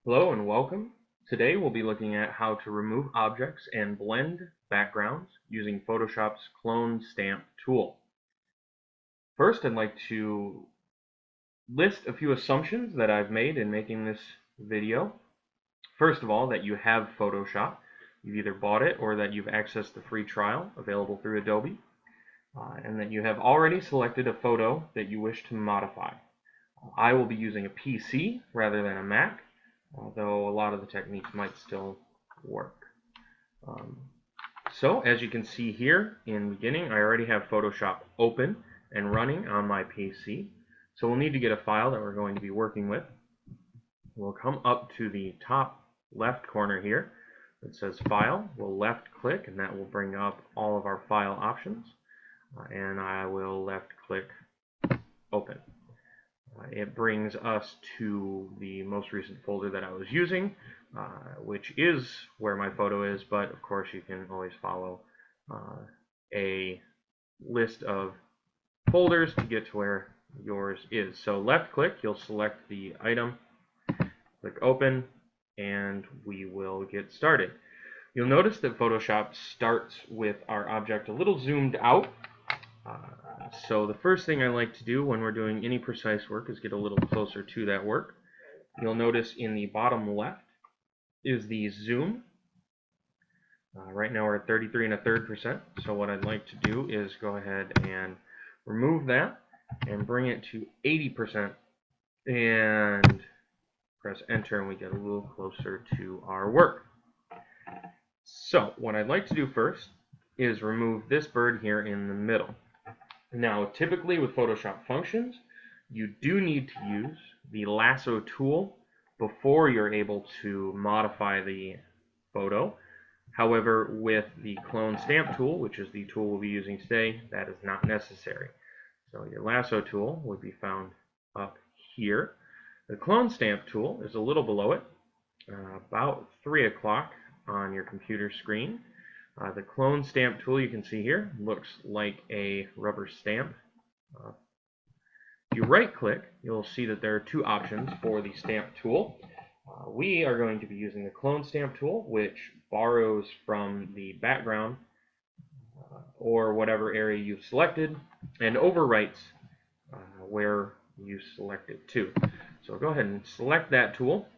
Hello and welcome. Today we'll be looking at how to remove objects and blend backgrounds using Photoshop's Clone Stamp tool. First, I'd like to list a few assumptions that I've made in making this video. First of all, that you have Photoshop. You've either bought it or that you've accessed the free trial available through Adobe, and that you have already selected a photo that you wish to modify. I will be using a PC rather than a Mac, although a lot of the techniques might still work. So as you can see here in the beginning, I already have Photoshop open and running on my PC. So we'll need to get a file that we're going to be working with. We'll come up to the top left corner here. It says File. We'll left click and that will bring up all of our file options. And I will left click Open. It brings us to the most recent folder that I was using, which is where my photo is, but of course you can always follow a list of folders to get to where yours is. So left click, you'll select the item, click open, and we will get started. You'll notice that Photoshop starts with our object a little zoomed out. So the first thing I like to do when we're doing any precise work is get a little closer to that work. You'll notice in the bottom left is the zoom. Right now we're at 33 1/3%. So what I'd like to do is go ahead and remove that and bring it to 80% and press enter, and we get a little closer to our work. So what I'd like to do first is remove this bird here in the middle. Now, typically with Photoshop functions, you do need to use the lasso tool before you're able to modify the photo. However, with the clone stamp tool, which is the tool we'll be using today, that is not necessary. So your lasso tool would be found up here. The clone stamp tool is a little below it, about 3 o'clock on your computer screen. The clone stamp tool you can see here looks like a rubber stamp. If you right click, you'll see that there are two options for the stamp tool. We are going to be using the clone stamp tool, which borrows from the background or whatever area you've selected and overwrites where you select it to. So go ahead and select that tool.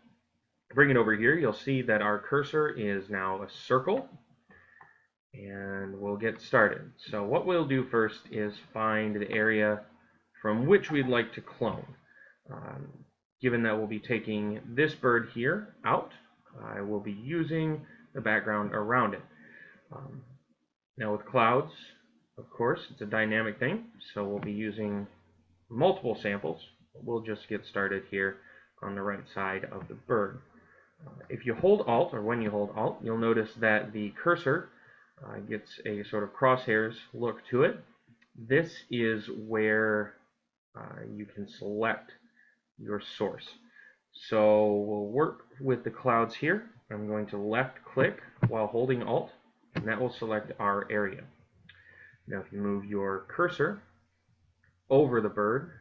Bring it over here. You'll see that our cursor is now a circle. And we'll get started. So what we'll do first is find the area from which we'd like to clone. Given that we'll be taking this bird here out, I will be using the background around it. Now with clouds, of course, it's a dynamic thing, so we'll be using multiple samples. We'll just get started here on the right side of the bird. If you hold Alt, or when you hold Alt, you'll notice that the cursor gets a sort of crosshairs look to it. This is where you can select your source. So we'll work with the clouds here. I'm going to left click while holding Alt, and that will select our area. Now if you move your cursor over the bird,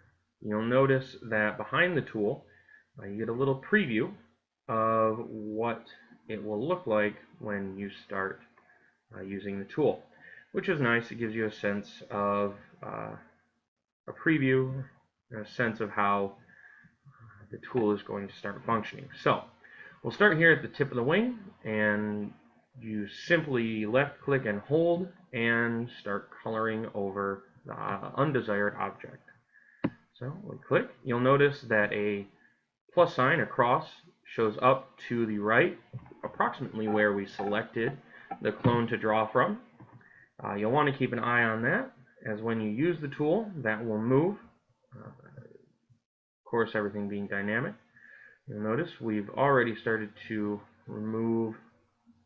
you'll notice that behind the tool you get a little preview of what it will look like when you start using the tool, which is nice. It gives you a sense of a preview, a sense of how the tool is going to start functioning. So we'll start here at the tip of the wing, and you simply left click and hold and start coloring over the undesired object. So we click, you'll notice that a plus sign, a cross, shows up to the right, approximately where we selected the clone to draw from. You'll want to keep an eye on that, as when you use the tool, that will move. Of course, everything being dynamic. You'll notice we've already started to remove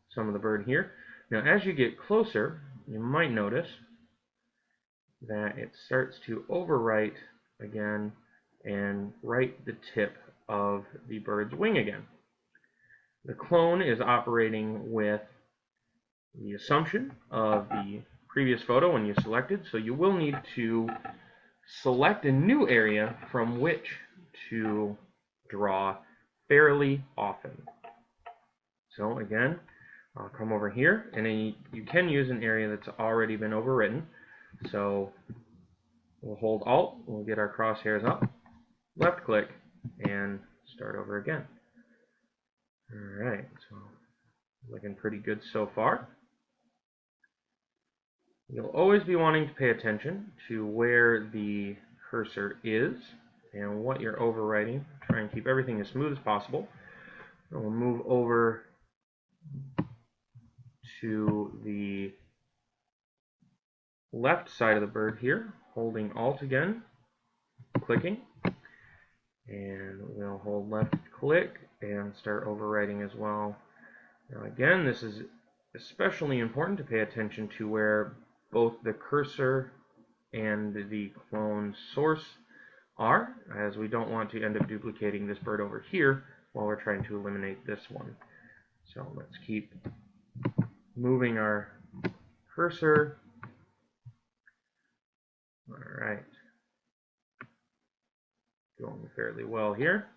some of the bird here. Now, as you get closer, you might notice that it starts to overwrite again and write the tip of the bird's wing again. The clone is operating with the assumption of the previous photo when you selected, so you will need to select a new area from which to draw fairly often. So again, I'll come over here, and then you can use an area that's already been overwritten. So we'll hold Alt, we'll get our crosshairs up, left click, and start over again. Alright, so looking pretty good so far. You'll always be wanting to pay attention to where the cursor is and what you're overwriting. Try and keep everything as smooth as possible. And we'll move over to the left side of the bird here, holding Alt again, clicking, and we'll hold left click and start overwriting as well. Now again, this is especially important to pay attention to where both the cursor and the clone source are, as we don't want to end up duplicating this bird over here while we're trying to eliminate this one. So let's keep moving our cursor. Alright, going fairly well here.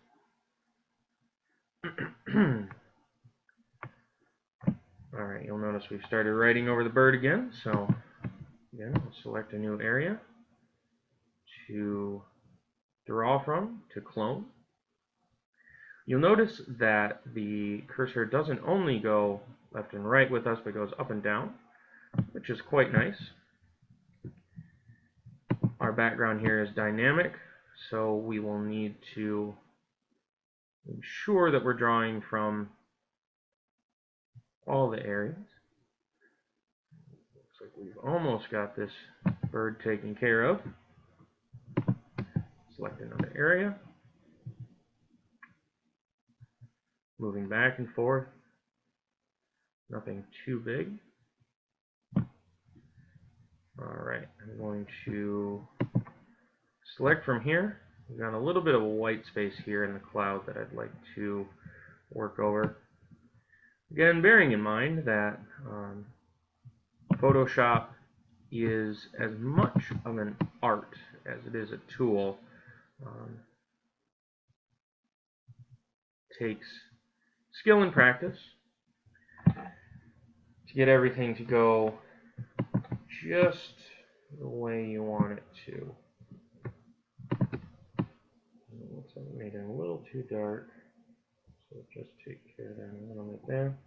Alright, you'll notice we've started writing over the bird again, so again, we'll select a new area to draw from, to clone. You'll notice that the cursor doesn't only go left and right with us, but goes up and down, which is quite nice. Our background here is dynamic, so we will need to ensure that we're drawing from all the areas. Looks like we've almost got this bird taken care of. Select another area. Moving back and forth. Nothing too big. Alright, I'm going to select from here. We've got a little bit of a white space here in the cloud that I'd like to work over. Again, bearing in mind that Photoshop is as much of an art as it is a tool. Takes skill and practice to get everything to go just the way you want it to. It looks like I made it a little too dark, so just take care of that a little bit there.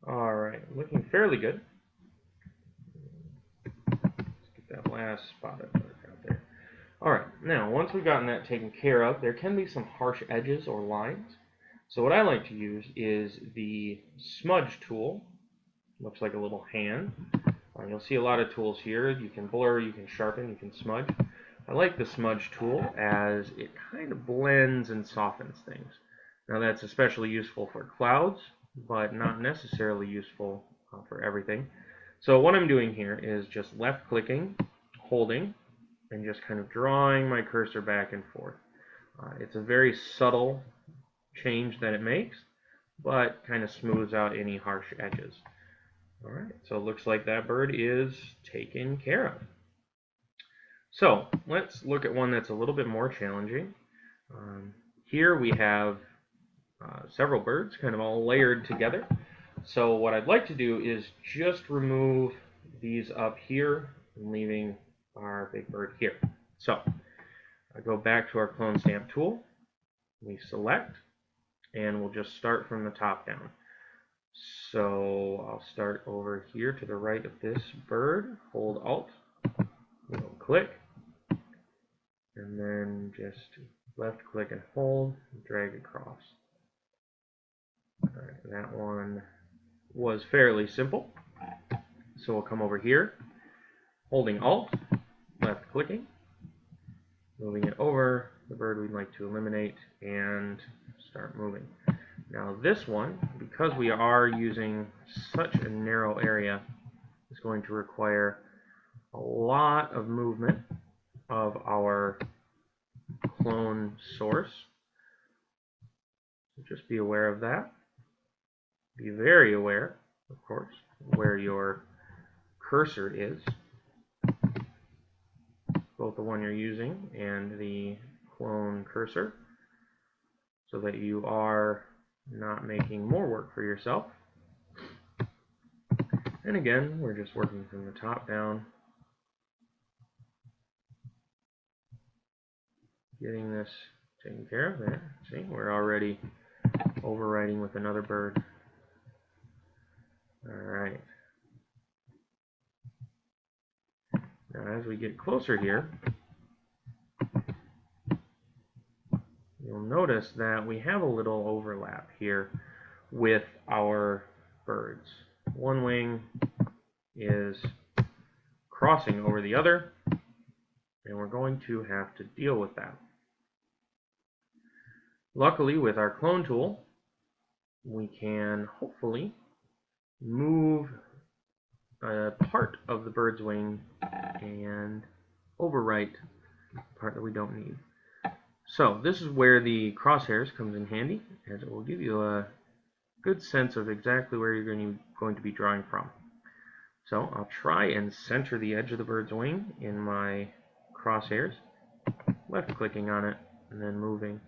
Alright, looking fairly good. Let's get that last spot of dark out there. Alright, now once we've gotten that taken care of, there can be some harsh edges or lines. So what I like to use is the smudge tool. Looks like a little hand. You'll see a lot of tools here. You can blur, you can sharpen, you can smudge. I like the smudge tool as it kind of blends and softens things. Now that's especially useful for clouds, but not necessarily useful for everything. So what I'm doing here is just left clicking, holding, and just kind of drawing my cursor back and forth. It's a very subtle change that it makes, but kind of smooths out any harsh edges. Alright, so it looks like that bird is taken care of. So let's look at one that's a little bit more challenging. Here we have several birds kind of all layered together. So what I'd like to do is just remove these up here, and leaving our big bird here. So I go back to our clone stamp tool, we select, and we'll just start from the top down. So I'll start over here to the right of this bird, hold Alt, we'll click, and then just left click and hold, and drag across. Alright, that one was fairly simple. So we'll come over here, holding Alt, left clicking, moving it over the bird we'd like to eliminate, and start moving. Now this one, because we are using such a narrow area, is going to require a lot of movement of our clone source. So just be aware of that. Be very aware, of course, where your cursor is, both the one you're using and the clone cursor. so that you are not making more work for yourself. And again, we're just working from the top down, getting this taken care of there. See, we're already overwriting with another bird. Alright. Now as we get closer here, you'll notice that we have a little overlap here with our birds. One wing is crossing over the other, and we're going to have to deal with that. Luckily, with our clone tool, we can hopefully move a part of the bird's wing and overwrite the part that we don't need. So this is where the crosshairs comes in handy, as it will give you a good sense of exactly where you're going to be drawing from. So I'll try and center the edge of the bird's wing in my crosshairs, left clicking on it and then moving.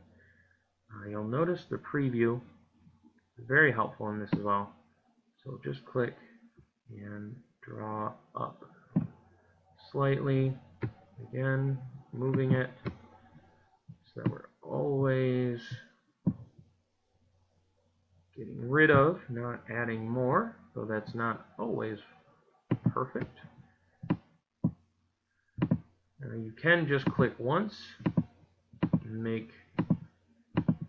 You'll notice the preview is very helpful in this as well. So just click and draw up slightly, again moving it so that we're always getting rid of, not adding more, though that's not always perfect. Now you can just click once and make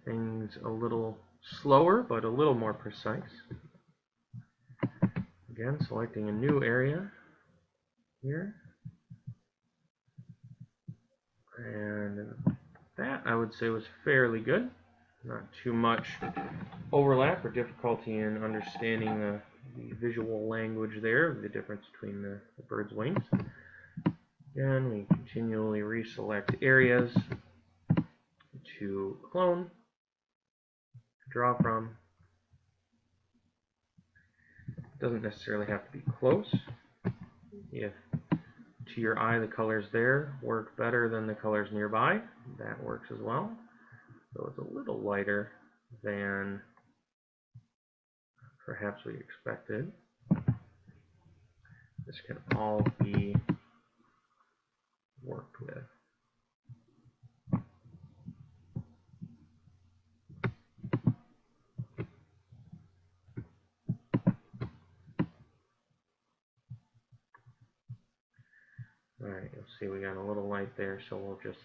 things a little slower but a little more precise. Again, selecting a new area here, and that I would say was fairly good. Not too much overlap or difficulty in understanding the visual language there, the difference between the bird's wings. Again, we continually reselect areas to clone, to draw from. It doesn't necessarily have to be close. If to your eye the colors there work better than the colors nearby, that works as well. So it's a little lighter than perhaps we expected. This can all be worked with. Alright, you'll see we got a little light there, so we'll just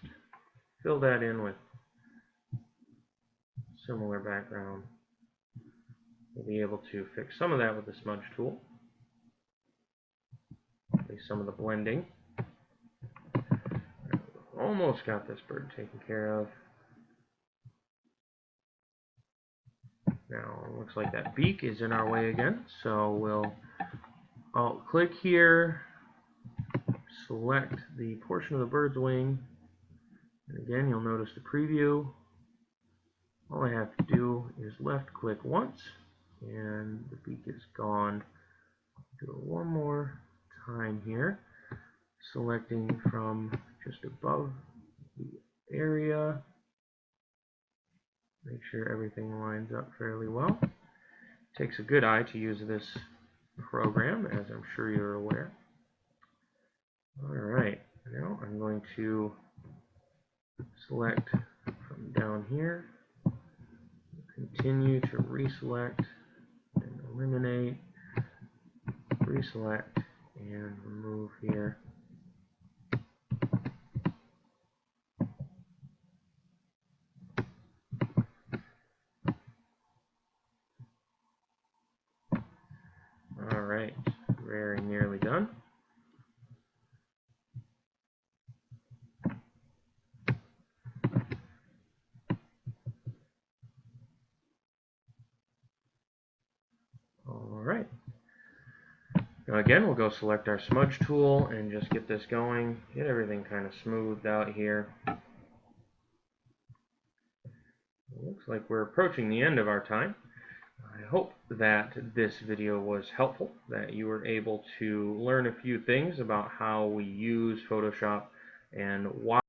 fill that in with similar background. We'll be able to fix some of that with the smudge tool. At least some of the blending. Almost got this bird taken care of. Now it looks like that beak is in our way again, so we'll alt click here, select the portion of the bird's wing, and again you'll notice the preview. All I have to do is left click once and the beak is gone. Do it one more time here, selecting from just above the area. Make sure everything lines up fairly well. It takes a good eye to use this program, as I'm sure you're aware. Alright, now I'm going to select from down here, continue to reselect and eliminate, reselect and remove here. Alright, very nearly done. Alright. Now again, we'll go select our smudge tool and just get this going, get everything kind of smoothed out here. It looks like we're approaching the end of our time. I hope that this video was helpful, that you were able to learn a few things about how we use Photoshop and why